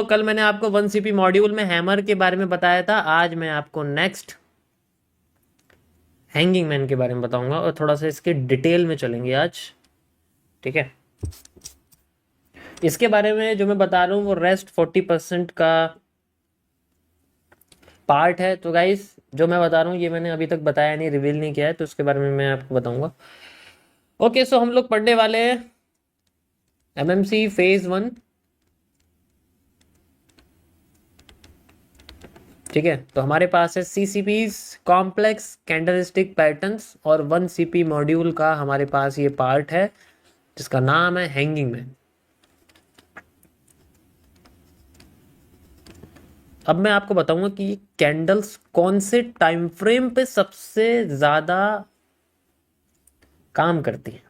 कल मैंने आपको 1 CP मॉड्यूल में हैमर के बारे में बताया था। आज मैं आपको नेक्स्ट हैंगिंग मैन के बारे में बताऊंगा और थोड़ा सा इसके डिटेल में चलेंगे आज। ठीक है, इसके बारे में जो मैं बता रहा हूँ वो रेस्ट 40% का पार्ट है। तो गाइस जो मैं बता रहा हूँ ये मैंने अभी तक बताया नहीं, रिवील नहीं किया है, तो उसके बारे में मैं आपको बताऊंगा। ओके, सो हम लोग पढ़ने वाले हैं MMC फेज 1। ठीक है, तो हमारे पास है CCPs, कॉम्प्लेक्स कैंडलस्टिक पैटर्न्स, और 1 CP मॉड्यूल का हमारे पास ये पार्ट है जिसका नाम है हैंगिंग मैन। अब मैं आपको बताऊंगा कि कैंडल्स कौन से टाइम फ्रेम पे सबसे ज्यादा काम करती हैं।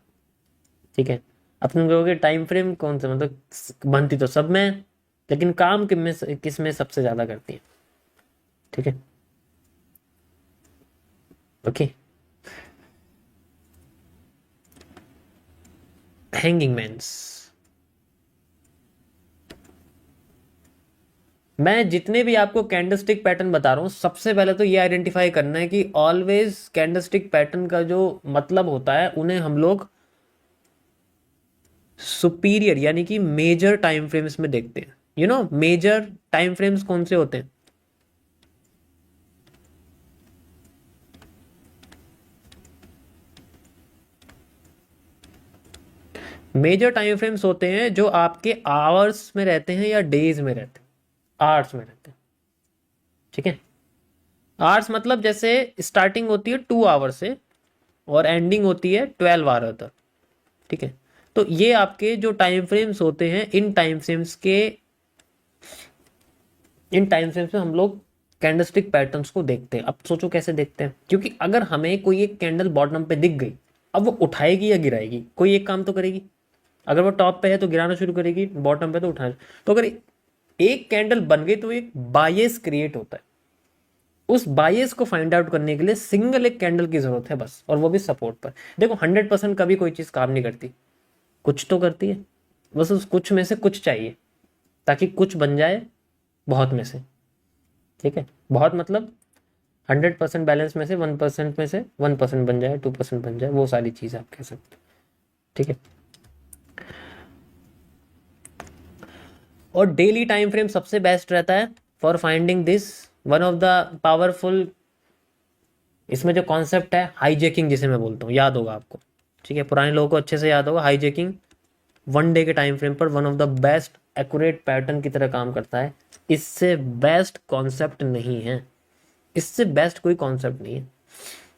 ठीक है, अपन कहोगे टाइम फ्रेम कौन सा, मतलब बनती तो सब में, लेकिन काम किस में सबसे ज्यादा करती है। ठीक है, ओके। हैंगिंग मैन्स, मैं जितने भी आपको कैंडलस्टिक पैटर्न बता रहा हूं सबसे पहले तो ये आइडेंटिफाई करना है कि ऑलवेज कैंडलस्टिक पैटर्न का जो मतलब होता है उन्हें हम लोग सुपीरियर यानी कि मेजर टाइम फ्रेम्स में देखते हैं। मेजर टाइम फ्रेम्स कौन से होते हैं? मेजर टाइम फ्रेम्स होते हैं जो आपके आवर्स में रहते हैं या डेज में रहते हैं, आवर्स में रहते हैं। ठीक है, आवर्स मतलब जैसे स्टार्टिंग होती है 2 आवर से और एंडिंग होती है 12 आवर तक। ठीक है, तो ये आपके जो टाइम फ्रेम्स होते हैं, इन टाइम फ्रेम्स में हम लोग कैंडलस्टिक पैटर्न्स को देखते हैं। अब सोचो कैसे देखते हैं, क्योंकि अगर हमें कोई एक कैंडल बॉटम पे दिख गई, अब वो उठाएगी या गिराएगी, कोई एक काम तो करेगी। अगर वो टॉप पे है तो गिराना शुरू करेगी, बॉटम पे तो उठाना। तो अगर एक कैंडल बन गई तो एक बायस क्रिएट होता है। उस बायस को फाइंड आउट करने के लिए सिंगल एक कैंडल की जरूरत है बस, और वो भी सपोर्ट पर। देखो 100% कभी कोई चीज काम नहीं करती, कुछ तो करती है। बस उस कुछ में से कुछ चाहिए ताकि कुछ बन जाए बहुत में से। ठीक है, बहुत मतलब 100% बैलेंस में से 1% में से 1% बन जाए, 2% बन जाए, वो सारी चीज आप कह सकते हैं। ठीक है, और डेली टाइम फ्रेम सबसे बेस्ट रहता है for finding this. One of the powerful, इसमें जो कॉन्सेप्ट है हाईजैकिंग जिसे मैं बोलता हूँ, याद होगा आपको। ठीक है, पुराने लोगों को अच्छे से याद होगा। हाईजैकिंग 1 डे के टाइम फ्रेम पर one of the best accurate pattern की तरह काम करता है। इससे बेस्ट कॉन्सेप्ट नहीं है, इससे बेस्ट कोई कॉन्सेप्ट नहीं है,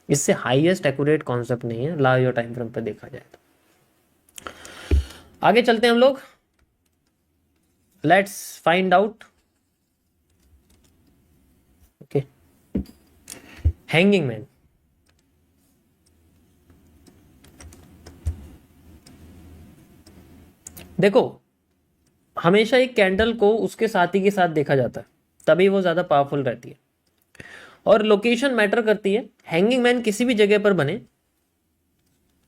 इससे हाईएस्ट एक्यूरेट कॉन्सेप्ट नहीं है लार्जर टाइम फ्रेम पर देखा जाए तो। आगे चलते हैं हम लोग, let's find out. Okay, hanging man. देखो, हमेशा एक कैंडल को उसके साथी के साथ देखा जाता है, तभी वो ज्यादा पावरफुल रहती है। और लोकेशन मैटर करती है। हैंगिंग मैन किसी भी जगह पर बने,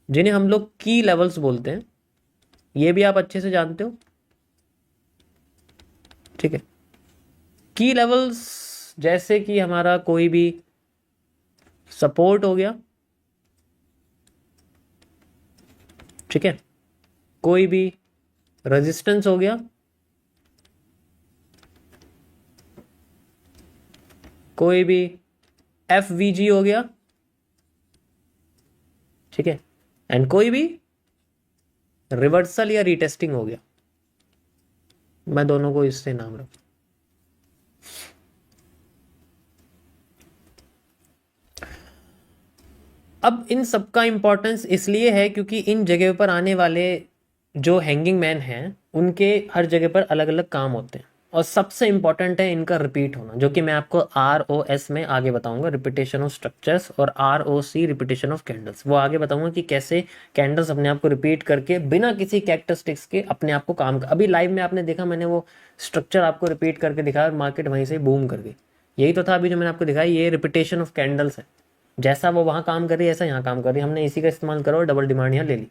जिन्हें हम लोग की लेवल्स बोलते हैं, ये भी आप अच्छे से जानते हो। ठीक है, की लेवल्स जैसे कि हमारा कोई भी सपोर्ट हो गया, ठीक है, कोई भी रेजिस्टेंस हो गया, कोई भी FVG हो गया, ठीक है, एंड कोई भी रिवर्सल या रीटेस्टिंग हो गया। मैं दोनों को इससे नाम रखूं। अब इन सबका इंपॉर्टेंस इसलिए है क्योंकि इन जगह पर आने वाले जो हैंगिंग मैन हैं उनके हर जगह पर अलग अलग काम होते हैं, और सबसे इंपॉर्टेंट है इनका रिपीट होना, जो कि मैं आपको ROS में आगे बताऊंगा, रिपीटेशन ऑफ स्ट्रक्चर्स, और ROC रिपीटेशन ऑफ कैंडल्स। वो आगे बताऊंगा कि कैसे कैंडल्स अपने आप को रिपीट करके बिना किसी कैरेक्टरिस्टिक्स के अपने आप को काम कर। अभी लाइव में आपने देखा, मैंने वो स्ट्रक्चर आपको रिपीट करके दिखाया और मार्केट वहीं से बूम कर गई। यही तो था अभी जो मैंने आपको दिखाया, ये रिपीटेशन ऑफ कैंडल्स है। जैसा वो वहाँ काम कर रही है ऐसा यहाँ काम कर रही है, हमने इसी का इस्तेमाल करा और डबल डिमांड यहाँ ले ली,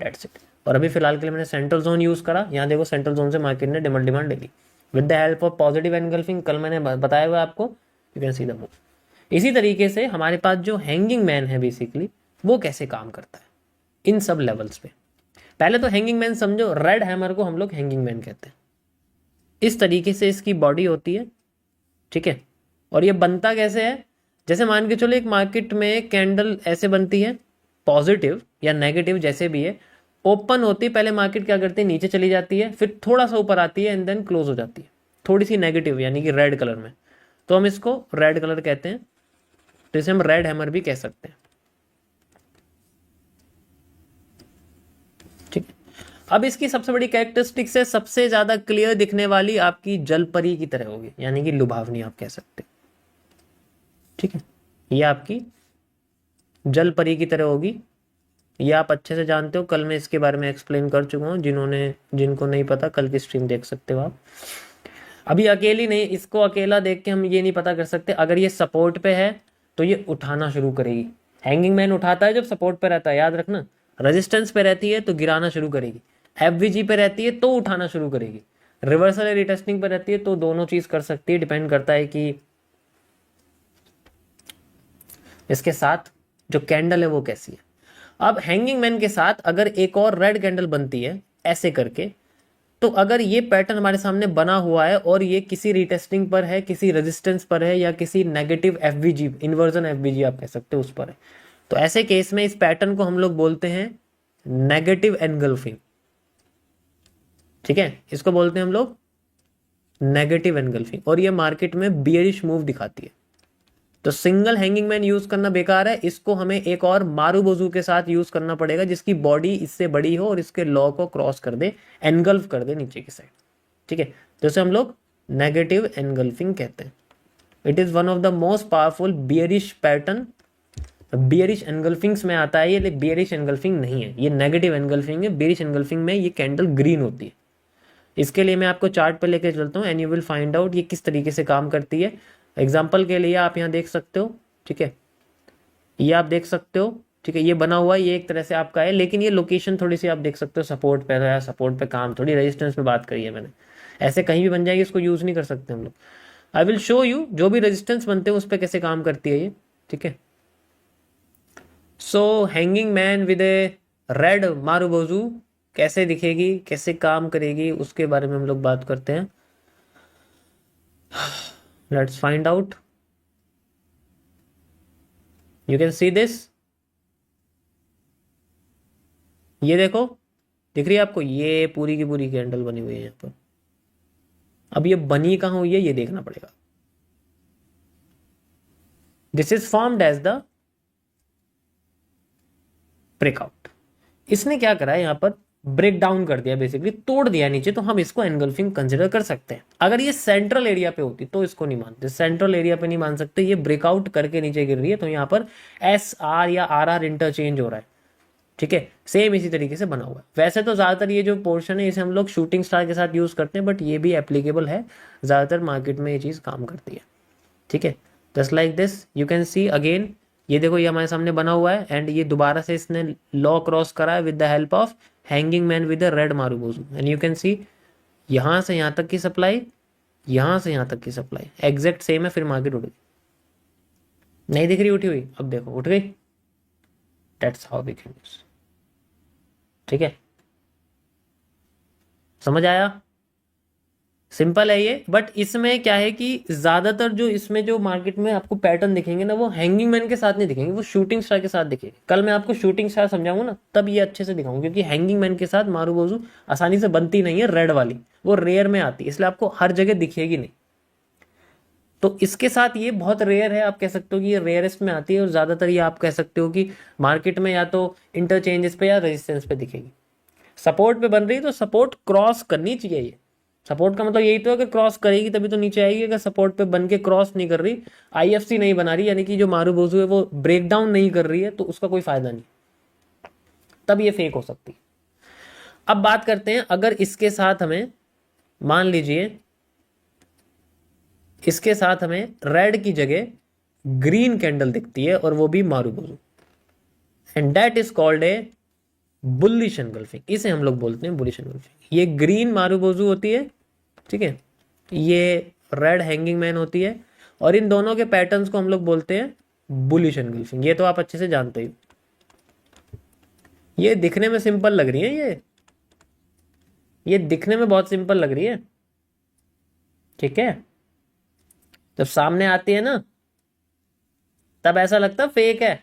डेट्स इट। और अभी फिलहाल के लिए मैंने सेंट्रल जोन यूज़ करा, यहाँ देखो सेंट्रल जोन से मार्केट ने डबल डिमांड ले ली। With the help of positive engulfing, कल मैंने बताया हुआ आपको, you can see the move. इसी तरीके से हमारे पास जो हैंगिंग मैन है बेसिकली वो कैसे काम करता है इन सब लेवल्स पे। पहले तो हैंगिंग मैन समझो, रेड हैमर को हम लोग हैंगिंग मैन कहते हैं। इस तरीके से इसकी बॉडी होती है, ठीक है। और ये बनता कैसे है, जैसे मान के चलो एक मार्केट में कैंडल ऐसे बनती है, पॉजिटिव या नेगेटिव जैसे भी है, ओपन होती है, पहले मार्केट क्या करती है, नीचे चली जाती है, फिर थोड़ा सा ऊपर आती है एंड देन क्लोज हो जाती है, थोड़ी सी नेगेटिव यानी कि रेड कलर में, तो हम इसको रेड कलर कहते हैं, तो इसे हम रेड हैमर भी कह सकते हैं, ठीक है। अब इसकी सबसे बड़ी कैरेक्टरिस्टिक्स है, सबसे ज्यादा क्लियर दिखने वाली आपकी जलपरी की तरह होगी, यानी कि लुभावनी आप कह सकते हैं, ठीक है। ये आपकी जलपरी की तरह होगी, ये आप अच्छे से जानते हो, कल मैं इसके बारे में एक्सप्लेन कर चुका हूँ, जिनको नहीं पता कल की स्ट्रीम देख सकते हो आप। अभी अकेली नहीं, इसको अकेला देख के हम ये नहीं पता कर सकते, अगर ये सपोर्ट पे है तो ये उठाना शुरू करेगी। हैंगिंग मैन उठाता है जब सपोर्ट पे रहता है, याद रखना। रेजिस्टेंस पे रहती है तो गिराना शुरू करेगी, एफवीजी पे रहती है तो उठाना शुरू करेगी, रिवर्सल या रिटेस्टिंग पे रहती है तो दोनों चीज कर सकती है, डिपेंड करता है कि इसके साथ जो कैंडल है वो कैसी है। अब हैंगिंग मैन के साथ अगर एक और रेड कैंडल बनती है ऐसे करके, तो अगर ये पैटर्न हमारे सामने बना हुआ है और ये किसी रिटेस्टिंग पर है, किसी रेजिस्टेंस पर है, या किसी नेगेटिव एफवीजी, इन्वर्जन एफवीजी आप कह सकते हो, उस पर है, तो ऐसे केस में इस पैटर्न को हम लोग बोलते हैं नेगेटिव एनगल्फिंग, ठीक है। इसको बोलते हैं हम लोग नेगेटिव एनगल्फिंग, और ये मार्केट में बियरिश मूव दिखाती है। तो सिंगल हैंगिंग मैन यूज करना बेकार है, इसको हमें एक और मारूबोजू के साथ यूज करना पड़ेगा जिसकी बॉडी इससे बड़ी हो और इसके लॉ को क्रॉस कर दे, एनगल्फ कर दे नीचे की साइड, ठीक है। तो इसे हम लोग नेगेटिव एनगल्फिंग कहते हैं। It is one of the most powerful bearish pattern, bearish engulfings में आता है ये, लेकिन बियरिश एनगल्फिंग नहीं है, ये नेगेटिव एनगल्फिंग है। बियरिश एनगल्फिंग में ये कैंडल ग्रीन होती है। इसके लिए मैं आपको चार्ट पे लेके चलता हूँ and you will find out ये किस तरीके से काम करती है। एग्जाम्पल के लिए आप यहाँ देख सकते हो, ठीक है, ये आप देख सकते हो, ठीक है, ये बना हुआ है, ये एक तरह से आपका है, लेकिन ये लोकेशन थोड़ी सी आप देख सकते हो, सपोर्ट पे है, सपोर्ट पे काम, थोड़ी रेजिस्टेंस पे बात करी है मैंने, ऐसे कहीं भी बन जाएगी, इसको यूज नहीं कर सकते हम लोग। आई विल शो यू जो भी रेजिस्टेंस बनते हैं उस पर कैसे काम करती है ये, ठीक है। So hanging man with a red marubozu कैसे दिखेगी, कैसे काम करेगी, उसके बारे में हम लोग बात करते हैं। Let's find out. You can see this, ये देखो, दिख रही है आपको, ये पूरी की पूरी कैंडल बनी हुई है यहाँ पर। अब ये बनी कहाँ हुई है ये देखना पड़ेगा। This is formed as the breakout. इसने क्या करा है यहाँ पर, ब्रेक डाउन कर दिया, बेसिकली तोड़ दिया नीचे, तो हम इसको एनगल्फिंग कंसिडर कर सकते हैं। अगर ये सेंट्रल एरिया पे होती तो इसको नहीं मानते, सेंट्रल एरिया पे नहीं मान सकते, ये ब्रेकआउट करके नीचे गिर रही है, तो यहाँ पर एस आर या आर आर इंटरचेंज हो रहा है, ठीक है। सेम इसी तरीके से बना हुआ है। वैसे तो ज्यादातर ये जो पोर्शन है इसे हम लोग शूटिंग स्टार के साथ यूज करते हैं, बट ये भी एप्लीकेबल है, ज्यादातर मार्केट में ये चीज काम करती है, ठीक है। Just like this you can see again, ये देखो ये हमारे सामने बना हुआ है एंड ये दोबारा से इसने लॉ क्रॉस करा है with the help of hanging man with the red marubozu, and you can सी यहां से यहां तक की सप्लाई, यहां से यहां तक की सप्लाई एग्जैक्ट सेम है, फिर मार्केट उठ गई, नहीं दिख रही उठी हुई, अब देखो उठ गई। That's how we can use, ठीक है, समझ आया, सिंपल है ये। बट इसमें क्या है कि ज्यादातर जो इसमें जो मार्केट में आपको पैटर्न दिखेंगे ना, वो हैंगिंग मैन के साथ नहीं दिखेंगे, वो शूटिंग स्टार के साथ दिखेंगे। कल मैं आपको शूटिंग स्टार समझाऊंगा ना, तब ये अच्छे से दिखाऊंगा, क्योंकि हैंगिंग मैन के साथ मारूबोजू आसानी से बनती नहीं है, रेड वाली वो रेयर में आती है, इसलिए आपको हर जगह दिखेगी नहीं। तो इसके साथ ये बहुत रेयर है, आप कह सकते हो कि ये रेयरेस्ट में आती है, और ज्यादातर ये आप कह सकते हो कि मार्केट में या तो इंटरचेंजेस पे या रेजिस्टेंस पे दिखेगी। सपोर्ट पे बन रही है तो सपोर्ट क्रॉस करनी चाहिए, ये सपोर्ट का मतलब यही तो है कि क्रॉस करेगी तभी तो नीचे आएगी। अगर सपोर्ट पे बन के क्रॉस नहीं कर रही, आईएफसी नहीं बना रही, यानी कि जो मारूबोजू है वो ब्रेक डाउन नहीं कर रही है, तो उसका कोई फायदा नहीं, तब ये फेक हो सकती है। अब बात करते हैं, अगर इसके साथ हमें मान लीजिए इसके साथ हमें रेड की जगह ग्रीन कैंडल दिखती है और वो भी marubozu, and that is called a bullish engulfing, इसे हम लोग बोलते हैं बुलिश एनगल्फिंग। ये ग्रीन मारूबोजू होती है, ठीक है, ये रेड हैंगिंग मैन होती है, और इन दोनों के पैटर्न्स को हम लोग बोलते हैं बुलिश एनगल्फिंग। ये तो आप अच्छे से जानते ही। ये दिखने में सिंपल लग रही है, ये दिखने में बहुत सिंपल लग रही है, ठीक है। जब सामने आती है ना तब ऐसा लगता है फेक है,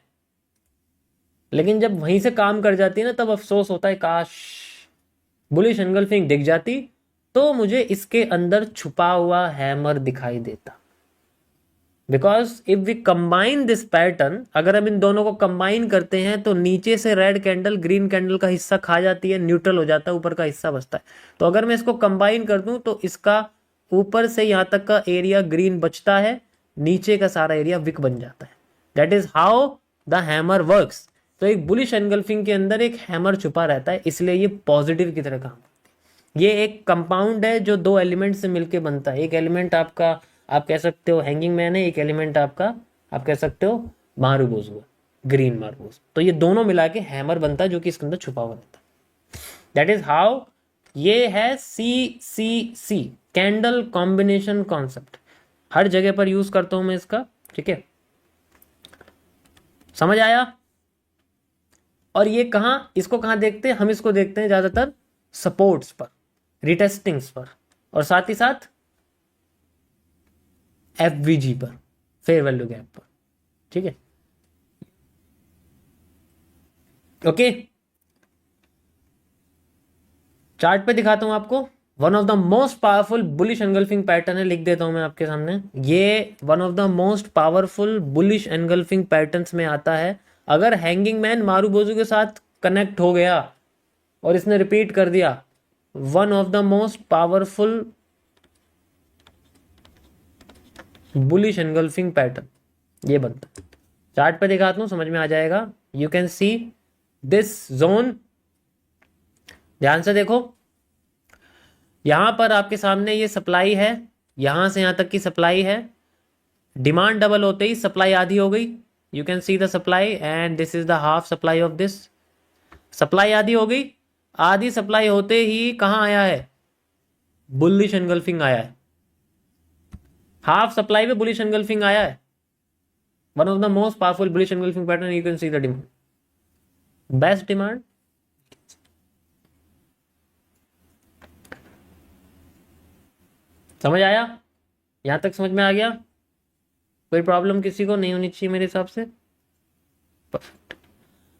लेकिन जब वहीं से काम कर जाती है ना तब अफसोस होता है, काश बुलिश एनगल्फिंग दिख जाती तो मुझे इसके अंदर छुपा हुआ हैमर दिखाई देता। Because if we combine this pattern, अगर हम इन दोनों को कंबाइन करते हैं तो नीचे से रेड कैंडल ग्रीन कैंडल का हिस्सा खा जाती है, न्यूट्रल हो जाता है, ऊपर का हिस्सा बचता है। तो अगर मैं इसको कंबाइन कर दूं तो इसका ऊपर से यहां तक का एरिया ग्रीन बचता है, नीचे का सारा एरिया विक बन जाता है। That is how the hammer works. तो एक बुलिश एनगल्फिंग के अंदर एक हैमर छुपा रहता है, इसलिए ये पॉजिटिव की तरह काम करती है। ये एक कंपाउंड है जो दो एलिमेंट से मिलकर बनता है। एक एलिमेंट आपका आप कह सकते हो हैंगिंग मैन है, एक एलिमेंट आपका आप कह सकते हो मारूबोज हुआ, ग्रीन मारूबोज। तो ये दोनों मिला के हैमर बनता है जो कि इसके अंदर छुपा हुआ रहता है। दैट इज हाउ ये है CCC, कैंडल कॉम्बिनेशन कॉन्सेप्ट। हर जगह पर यूज करता हूं मैं इसका, ठीक है, समझ आया। और ये कहां, इसको कहां देखते हैं हम? इसको देखते हैं ज्यादातर सपोर्ट्स पर, रिटेस्टिंग्स पर, और साथ ही साथ FVG पर, फेयर वैल्यू गैप पर, ठीक है, ओके। चार्ट पे दिखाता हूं आपको। One of the most powerful bullish engulfing pattern है, लिख देता हूं मैं आपके सामने। ये one of the most powerful bullish engulfing patterns में आता है। अगर हैंगिंग मैन मारूबोजू के साथ कनेक्ट हो गया और इसने रिपीट कर दिया, one of the most powerful bullish engulfing pattern ये बनता है। चार्ट पे दिखाता हूं, समझ में आ जाएगा। You can see this zone, ध्यान से देखो। यहां पर आपके सामने ये सप्लाई है, यहां से यहां तक की सप्लाई है। डिमांड डबल होते ही सप्लाई आधी हो गई। You can see the supply and this is the half supply of this. Supply आधी हो गई। आधी सप्लाई होते ही कहां आया है? बुलिश एनगल्फिंग आया है। हाफ सप्लाई में बुलिश एनगल्फिंग आया है। One of the most powerful bullish engulfing pattern. You can see the demand, best demand. समझ आया? यहां तक समझ में आ गया? कोई प्रॉब्लम किसी को नहीं होनी चाहिए मेरे हिसाब से। परफेक्ट।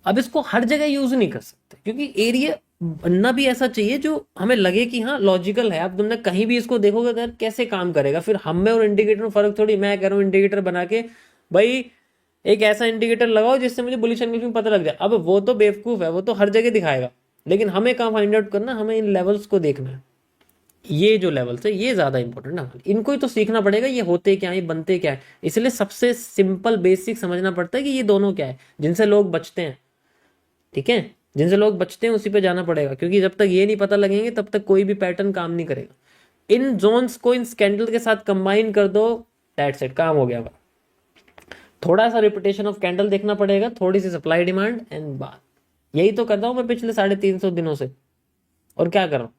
अब इसको हर जगह यूज नहीं कर सकते क्योंकि एरिया बनना भी ऐसा चाहिए जो हमें लगे कि हाँ लॉजिकल है। अब तुमने कहीं भी इसको देखोगे अगर कैसे काम करेगा, फिर हम में और इंडिकेटर में फर्क थोड़ी। मैं कह रहा हूँ इंडिकेटर बना के भाई एक ऐसा इंडिकेटर लगाओ जिससे मुझे बुलिश एनगल्फिंग पता लग जाए। अब वो तो बेवकूफ है, वो तो हर जगह दिखाएगा, लेकिन हमें कहाँ फाइंड आउट करना, हमें इन लेवल्स को देखना है। ये जो लेवल्स है ये ज्यादा इंपॉर्टेंट है, इनको ही तो सीखना पड़ेगा, ये होते क्या है, ये बनते क्या है। इसलिए सबसे सिंपल बेसिक समझना पड़ता है कि ये दोनों क्या है, जिनसे लोग बचते हैं, ठीक है, जिनसे लोग बचते हैं उसी पे जाना पड़ेगा। क्योंकि जब तक ये नहीं पता लगेंगे तब तक कोई भी पैटर्न काम नहीं करेगा। इन जोन्स को इन कैंडल के साथ कंबाइन कर दो, दैट्स इट, काम हो गया। थोड़ा सा रिपीटेशन ऑफ कैंडल देखना पड़ेगा, थोड़ी सी सप्लाई डिमांड एंड बात। यही तो कर रहा हूं मैं पिछले 350 दिनों से, और क्या कर रहा हूं।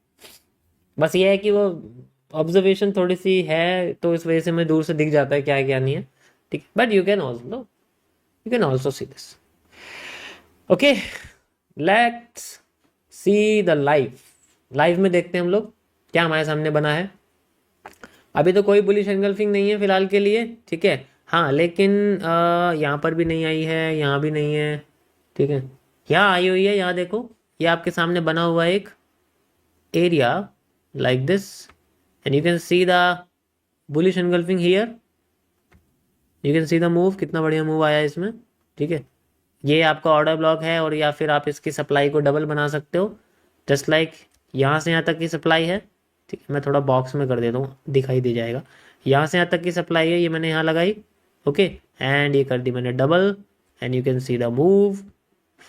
बस ये है कि वो ऑब्जर्वेशन थोड़ी सी है तो इस वजह से मैं दूर से दिख जाता है क्या है क्या नहीं है, ठीक है। But you can also see this, okay. Let's see the live में देखते हैं हम लोग क्या हमारे सामने बना है। अभी तो कोई बुलिश एनगल्फिंग नहीं है फिलहाल के लिए, ठीक है। हाँ लेकिन यहाँ पर भी नहीं आई है, यहाँ भी नहीं है, ठीक है। यहाँ आई हुई है, यहाँ देखो, ये आपके सामने बना हुआ एक area like this and you can see the bullish engulfing here, you can see the move, कितना बढ़िया मूव आया इसमें, ठीक है। ये आपका ऑर्डर ब्लॉक है, और या फिर आप इसकी सप्लाई को डबल बना सकते हो, जस्ट लाइक यहाँ से यहाँ तक की सप्लाई है, ठीक है। मैं थोड़ा बॉक्स में कर देता हूँ, दिखाई दे जाएगा। यहाँ से यहाँ तक की सप्लाई है, ये मैंने यहाँ लगाई, ओके, एंड ये कर दी मैंने double, and you can see the move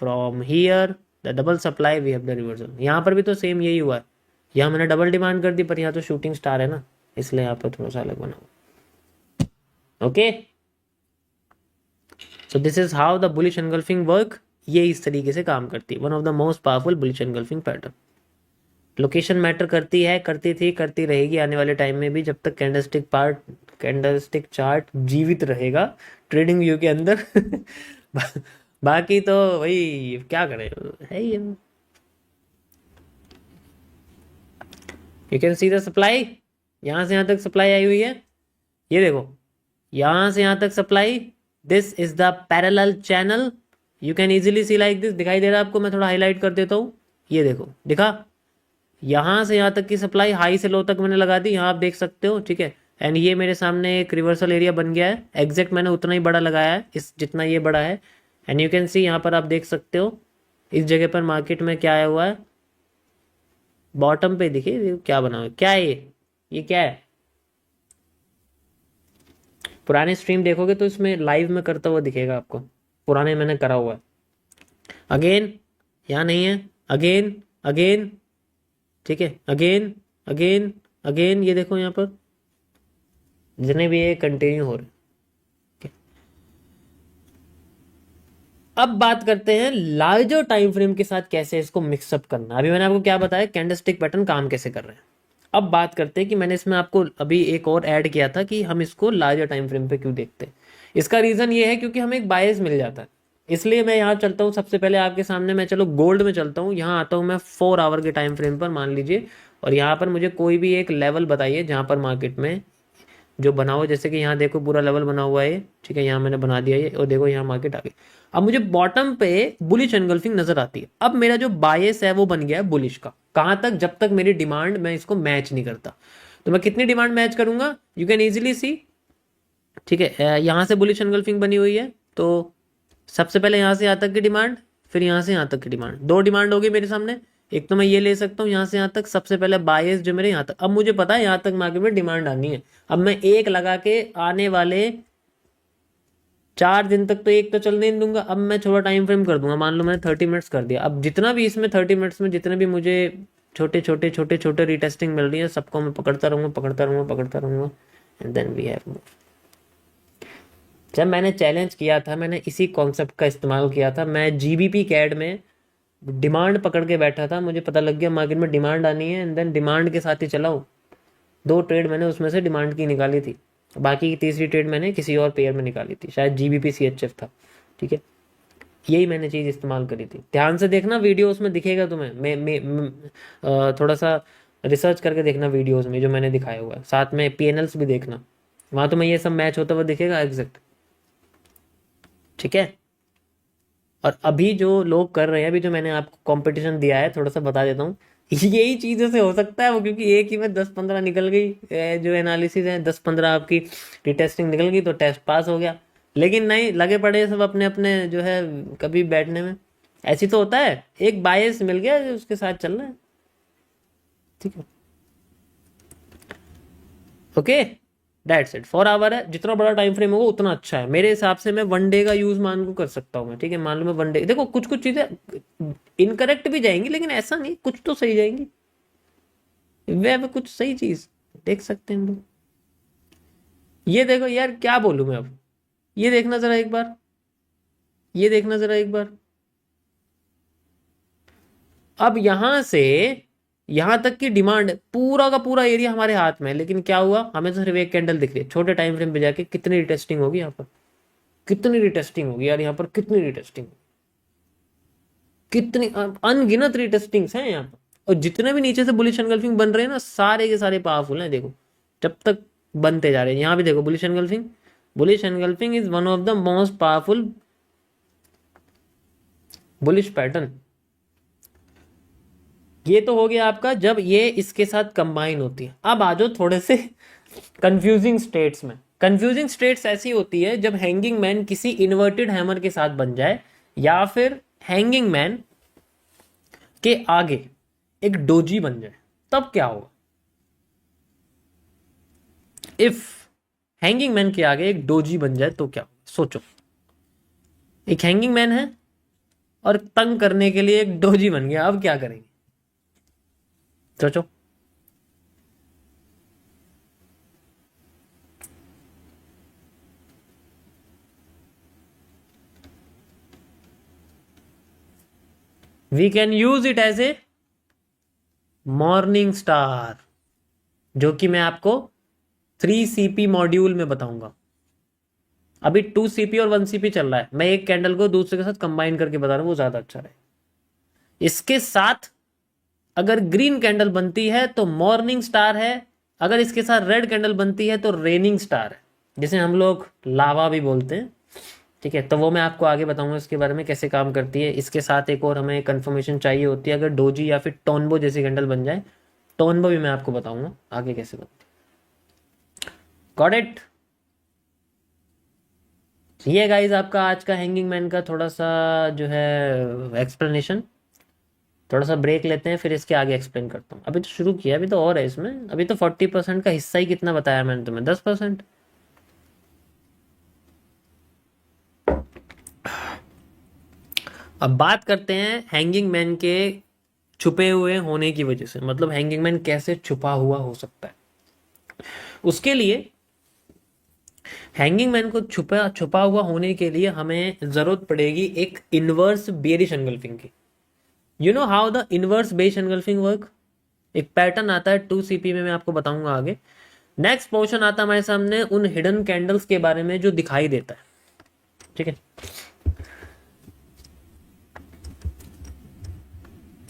from here the double supply we have the reversal. यहाँ पर भी तो सेम यही हुआ है, यहाँ मैंने डबल डिमांड कर दी, पर यहाँ तो शूटिंग स्टार है ना, इसलिए यहाँ पर थोड़ा सा अलग बना, okay. So this is how the bullish engulfing work. ये इस तरीके से काम करती है, one of the most powerful bullish engulfing pattern. Location matter करती है, करती थी, करती रहेगी आने वाले टाइम में भी, जब तक कैंडलस्टिक चार्ट जीवित रहेगा ट्रेडिंग व्यू के अंदर। बाकी तो वही क्या करें, है ये। You can see the supply, यहां से यहां तक सप्लाई आई हुई है, ये देखो, यहां से यहां तक supply, this is the parallel channel, you can easily C like this, दिखाई दे रहा है आपको, मैं थोड़ा हाईलाइट कर देता हूँ, ये देखो दिखा, यहां से यहां तक की सप्लाई हाई से लो तक मैंने लगा दी, यहाँ आप देख सकते हो, ठीक है। एंड ये मेरे सामने एक रिवर्सल एरिया बन गया है, एग्जैक्ट मैंने उतना ही बड़ा लगाया है, इस जितना ये बड़ा है। एंड यू कैन सी यहाँ पर आप देख सकते हो इस जगह पर मार्केट में क्या आया हुआ है, बॉटम पे देखिए ये क्या बना हुआ है, क्या है ये क्या है। पुराने स्ट्रीम देखोगे तो इसमें लाइव में करता हुआ दिखेगा आपको, पुराने मैंने करा हुआ है। अगेन, यहाँ नहीं है, अगेन, अगेन, ठीक है, अगेन, अगेन, अगेन, ये देखो यहाँ पर जितने भी ये कंटिन्यू हो रहे हैं। अब बात करते हैं लार्जर टाइम फ्रेम के साथ कैसे इसको मिक्सअप करना। अभी मैंने आपको क्या बताया, कैंडलस्टिक पैटर्न काम कैसे कर रहे हैं। अब बात करते हैं कि मैंने इसमें आपको अभी एक और ऐड किया था कि हम इसको लार्जर टाइम फ्रेम पे क्यों देखते हैं। इसका रीजन ये है क्योंकि हमें एक बायस मिल जाता है, इसलिए मैं यहाँ चलता हूँ सबसे पहले आपके सामने, मैं चलो गोल्ड में चलता हूँ, यहाँ आता हूँ मैं 4 आवर के टाइम फ्रेम पर मान लीजिए, और यहाँ पर मुझे कोई भी एक लेवल बताइए जहाँ पर मार्केट में जो बना हुआ, जैसे कि यहाँ देखो पूरा लेवल बना हुआ है, ठीक है, यहाँ मैंने बना दिया ये, और देखो यहाँ मार्केट आ गई। अब मुझे बॉटम पे बुलिश एनगल्फिंग नजर आती है, अब मेरा जो बायस है वो बन गया है बुलिश का, कहां तक, जब तक मेरी डिमांड मैं इसको मैच नहीं करता। तो मैं कितनी डिमांड मैच करूंगा, यू कैन इजीली सी, ठीक है, यहाँ से बुलिश एनगल्फिंग बनी हुई है, तो सबसे पहले यहाँ से यहाँ तक की डिमांड, फिर यहाँ से यहाँ तक की डिमांड, 2 डिमांड होगी मेरे सामने। एक तो मैं ये ले सकता हूँ यहाँ से यहाँ तक, सबसे पहले बायस जो मेरे यहाँ तक, अब मुझे पता है यहाँ तक मार्केट में डिमांड आनी है, अब मैं एक लगा के आने वाले 4 दिन तक तो एक तो चलने नहीं दूंगा, अब मैं थोड़ा टाइम फ्रेम कर दूंगा, मान लो मैंने 30 मिनट्स कर दिया, अब जितना भी इसमें 30 मिनट्स में जितने भी मुझे छोटे छोटे छोटे छोटे रिटेस्टिंग मिल रही है, सबको मैं पकड़ता रहूंगा, पकड़ता रहूंगा, पकड़ता रहूंगा, एंड देन वी हैव। जब मैंने चैलेंज किया था, मैंने इसी कॉन्सेप्ट का इस्तेमाल किया था, मैं जीबीपी कैड में डिमांड पकड़ के बैठा था, मुझे पता लग गया मार्केट में डिमांड आनी है, एंड देन डिमांड के साथ ही चला हूँ। 2 ट्रेड मैंने उसमें से डिमांड की निकाली थी, बाकी की तीसरी ट्रेड मैंने किसी और पेयर में निकाली थी, शायद जीबीपी सीएचएफ था, ठीक है। यही मैंने चीज़ इस्तेमाल करी थी, ध्यान से देखना वीडियो, उसमें दिखेगा तुम्हें, थोड़ा सा रिसर्च करके देखना वीडियोस में जो मैंने दिखाया हुआ है, साथ में पीएनएल्स भी देखना, वहां तुम्हें ये सब मैच होता हुआ दिखेगा एग्जैक्ट, ठीक है। और अभी जो लोग कर रहे हैं, अभी जो मैंने आपको कंपटीशन दिया है, थोड़ा सा बता देता हूँ, यही चीज़ों से हो सकता है वो, क्योंकि एक ही में 10-15 निकल गई, जो एनालिसिस है 10-15 आपकी रिटेस्टिंग निकल गई तो टेस्ट पास हो गया। लेकिन नहीं, लगे पड़े हैं सब अपने अपने जो है कभी बैठने में, ऐसी तो होता है, एक बायस मिल गया जो उसके साथ चल रहा है, ठीक है, ओके। डेट्स इट, 4 आवर है, जितना बड़ा टाइम फ्रेम होगा उतना अच्छा है मेरे हिसाब से, मैं 1 डे का यूज मान को कर सकता हूँ मैं, ठीक है, मान लो मैं 1 डे, देखो कुछ कुछ चीजें इनकरेक्ट भी जाएंगी, लेकिन ऐसा नहीं, कुछ तो सही जाएंगी, वे कुछ सही चीज देख सकते हैं हम लोग। ये देखो यार, क्या बोलूं मैं अब, ये देखना जरा एक बार, ये देखना जरा एक बार, अब यहां से यहां तक की डिमांड, पूरा का पूरा एरिया हमारे हाथ में है, लेकिन क्या हुआ, हमें तो सिर्फ एक कैंडल दिख रही है, छोटे टाइम फ्रेम पे जाके कितनी रिटेस्टिंग होगी यहाँ पर, कितनी रिटेस्टिंग होगी यार यहाँ पर, कितनी रिटेस्टिंग, कितनी अनगिनत रिटेस्टिंग्स हैं यहाँ पर, और जितने भी नीचे से बुलिश एनगल्फिंग बन रहे हैं ना, सारे के सारे पावरफुल हैं, देखो जब तक बनते जा रहे हैं, यहाँ भी देखो bullish engulfing, bullish engulfing is one of the most powerful bullish pattern. ये तो हो गया आपका जब ये इसके साथ कंबाइन होती है। अब आ जाओ थोड़े से कंफ्यूजिंग स्टेट्स में। कंफ्यूजिंग स्टेट्स ऐसी होती है जब हैंगिंग मैन किसी इन्वर्टेड हैमर के साथ बन जाए, या फिर हैंगिंग मैन के आगे एक डोजी बन जाए, तब क्या होगा। इफ हैंगिंग मैन के आगे एक डोजी बन जाए तो क्या होगा, सोचो। एक हैंगिंग मैन है और तंग करने के लिए एक डोजी बन गया, अब क्या करेंगे, सोचो। We can use it as a morning star, जो कि मैं आपको 3 CP मॉड्यूल में बताऊंगा। अभी 2 CP और 1 CP चल रहा है, मैं एक कैंडल को दूसरे के साथ कंबाइन करके बता रहा हूं, वो ज्यादा अच्छा है। इसके साथ अगर ग्रीन कैंडल बनती है तो मॉर्निंग स्टार है, अगर इसके साथ रेड कैंडल बनती है तो रेनिंग स्टार है, जिसे हम लोग लावा भी बोलते हैं। ठीक है, तो वो मैं आपको आगे बताऊंगा इसके बारे में कैसे काम करती है। इसके साथ एक और हमें कंफर्मेशन चाहिए होती है, अगर डोजी या फिर टोनबो जैसी कैंडल बन जाए, टोनबो भी मैं आपको बताऊंगा आगे कैसे बनती है। Got it. ये गाइज आपका आज का हैंगिंग मैन का थोड़ा सा जो है एक्सप्लेनेशन। थोड़ा सा ब्रेक लेते हैं, फिर इसके आगे एक्सप्लेन करता हूँ। अभी तो शुरू किया, अभी तो और है इसमें, अभी तो 40% का हिस्सा ही कितना बताया मैंने तुम्हें, 10%। अब बात करते हैं हैंगिंग मैन के छुपे हुए होने की वजह से, मतलब हैंगिंग मैन कैसे छुपा हुआ हो सकता है। उसके लिए हैंगिंग मैन को छुपा छुपा हुआ होने के लिए हमें जरूरत पड़ेगी एक इनवर्स बेयरिश एंगल्फिंग की। You know how the inverse bearish engulfing work? एक पैटर्न आता है 2 CP में, मैं आपको बताऊंगा आगे। नेक्स्ट पोर्शन आता है हमारे सामने उन हिडन कैंडल्स के बारे में जो दिखाई देता है। ठीक है,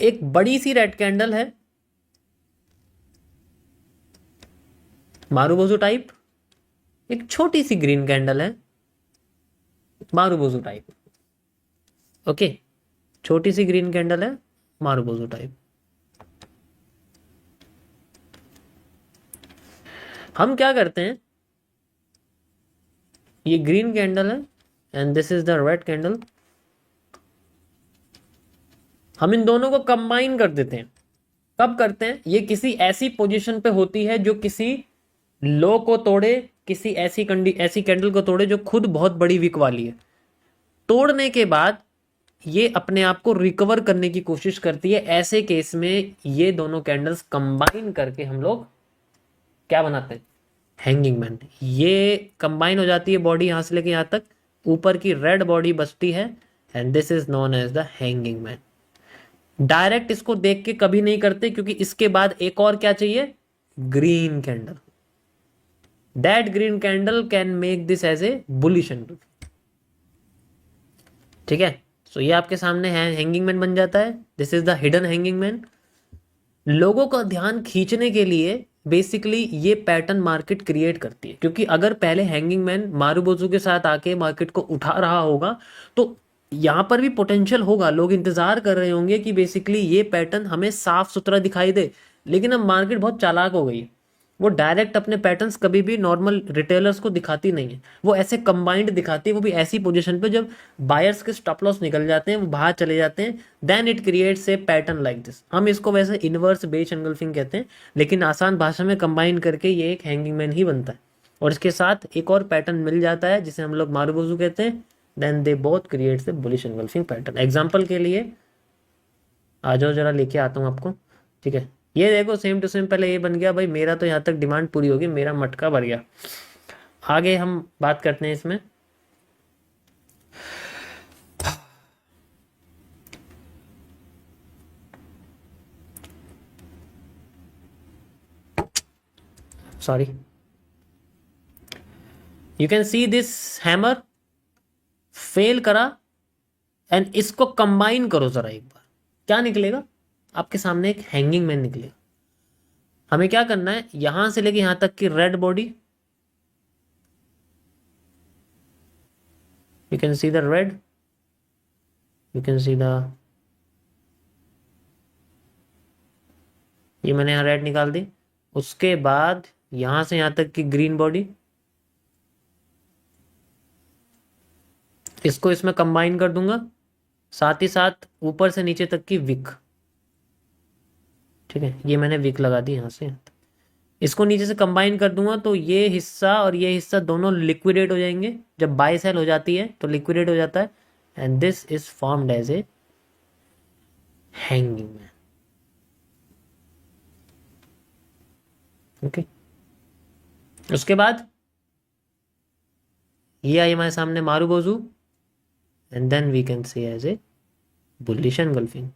एक बड़ी सी रेड कैंडल है मारुबोजू टाइप, एक छोटी सी ग्रीन कैंडल है मारुबोजू टाइप। ओके, छोटी सी ग्रीन कैंडल है मारुबोजू टाइप। हम क्या करते हैं, ये ग्रीन कैंडल है and this is the red candle, हम इन दोनों को कंबाइन कर देते हैं। कब करते हैं? ये किसी ऐसी पोजीशन पे होती है जो किसी लो को तोड़े, किसी ऐसी कैंडल को तोड़े जो खुद बहुत बड़ी विक वाली है। तोड़ने के बाद ये अपने आप को रिकवर करने की कोशिश करती है। ऐसे केस में ये दोनों कैंडल्स कंबाइन करके हम लोग क्या बनाते हैं? Hanging man. ये कंबाइन हो जाती है बॉडी यहां से लेके यहां तक, ऊपर की रेड बॉडी बचती है and this is known as the hanging man. Direct इसको देख के कभी नहीं करते, क्योंकि इसके बाद एक और क्या चाहिए? Green candle. That green candle can make this as a bullish candle. ठीक है, सो ये आपके सामने है, हैंगिंग मैन बन जाता है। This is the hidden hanging man. लोगों का ध्यान खींचने के लिए बेसिकली ये पैटर्न मार्केट क्रिएट करती है, क्योंकि अगर पहले हैंगिंग मैन मारुबोजू के साथ आके मार्केट को उठा रहा होगा तो यहाँ पर भी पोटेंशियल होगा, लोग इंतजार कर रहे होंगे कि बेसिकली ये पैटर्न हमें साफ सुथरा दिखाई दे। लेकिन अब मार्केट बहुत चालाक हो गई है, वो डायरेक्ट अपने पैटर्न्स कभी भी नॉर्मल रिटेलर्स को दिखाती नहीं है, वो ऐसे कंबाइंड दिखाती है, वो भी ऐसी पोजीशन पे जब बायर्स के स्टॉप लॉस निकल जाते हैं, वो बाहर चले जाते हैं, then it creates a pattern like this. हम इसको वैसे इनवर्स बेच एंगल्फिंग कहते हैं, लेकिन आसान भाषा में कंबाइन करके ये एक हैंगिंग मैन ही बनता है। और इसके साथ एक और पैटर्न मिल जाता है जिसे हम लोग मारुबोजू कहते हैं, then they both creates a bullish engulfing pattern. Example के लिए आ जाओ, जरा लेके आता हूँ आपको। ठीक है, ये देखो सेम टू सेम, पहले ये बन गया भाई, मेरा तो यहाँ तक डिमांड पूरी होगी, मेरा मटका भर गया। आगे हम बात करते हैं इसमें। Sorry, you can see this hammer fail करा एंड इसको कंबाइन करो जरा एक बार, क्या निकलेगा? आपके सामने एक हैंगिंग मैन निकलेगा। हमें क्या करना है, यहां से लेके यहां तक की red body, you can see the red, you can see the, ये मैंने यहां रेड निकाल दी। उसके बाद यहां से यहां तक की ग्रीन बॉडी, इसको इसमें कंबाइन कर दूंगा, साथ ही साथ ऊपर से नीचे तक की विक। ठीक है, ये मैंने विक लगा दी यहां से, इसको नीचे से कंबाइन कर दूंगा तो ये हिस्सा और ये हिस्सा दोनों लिक्विडेट हो जाएंगे। जब बाय सेल हो जाती है तो लिक्विडेट हो जाता है and this is formed as a hanging man. Okay, उसके बाद ये आई हमारे सामने marubozu and then we can say as a bullish engulfing.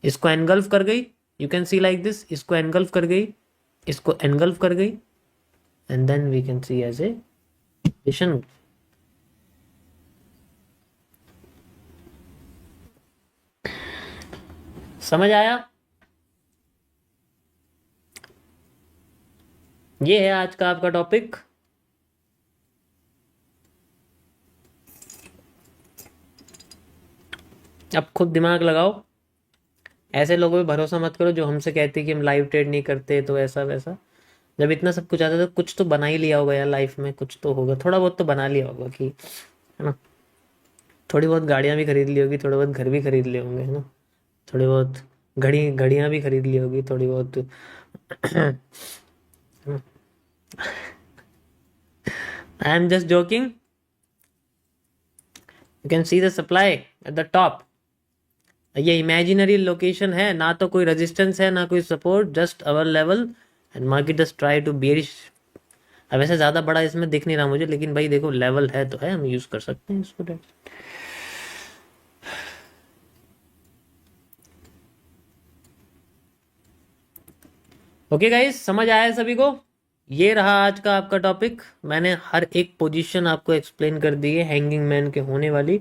इसको एनगल्फ कर गई you can see like this, इसको एनगल्फ कर गई, इसको एनगल्फ कर गई, and then we can see as a विषण। समझ आया? ये है आज का आपका टॉपिक। अब खुद दिमाग लगाओ, ऐसे लोगों पे भरोसा मत करो जो हमसे कहते हैं कि हम लाइव ट्रेड नहीं करते तो ऐसा वैसा। जब इतना सब कुछ आता है तो कुछ तो बना ही लिया होगा यार लाइफ में, कुछ तो होगा, थोड़ा बहुत तो बना लिया होगा कि, है ना। थोड़ी बहुत गाड़ियां भी खरीद ली होगी, थोड़े बहुत घर भी खरीद लिए होंगे, है ना। थोड़ी बहुत घड़ियां भी खरीद ली होगी, थोड़ी बहुत। I am just joking. You can see the supply at the top. ये इमेजिनरी लोकेशन है, ना तो कोई रेजिस्टेंस है ना कोई support, just our level, and market just try to bearish. अब वैसे ज़्यादा बड़ा इसमें दिख नहीं रहा मुझे, लेकिन भाई देखो लेवल है तो है, हम यूज़ कर सकते हैं इसको। ओके गाइस, समझ आया सभी को? ये रहा आज का आपका टॉपिक। मैंने हर एक पोजीशन आपको एक्सप्लेन कर दी है हैंगिंग मैन के होने वाली।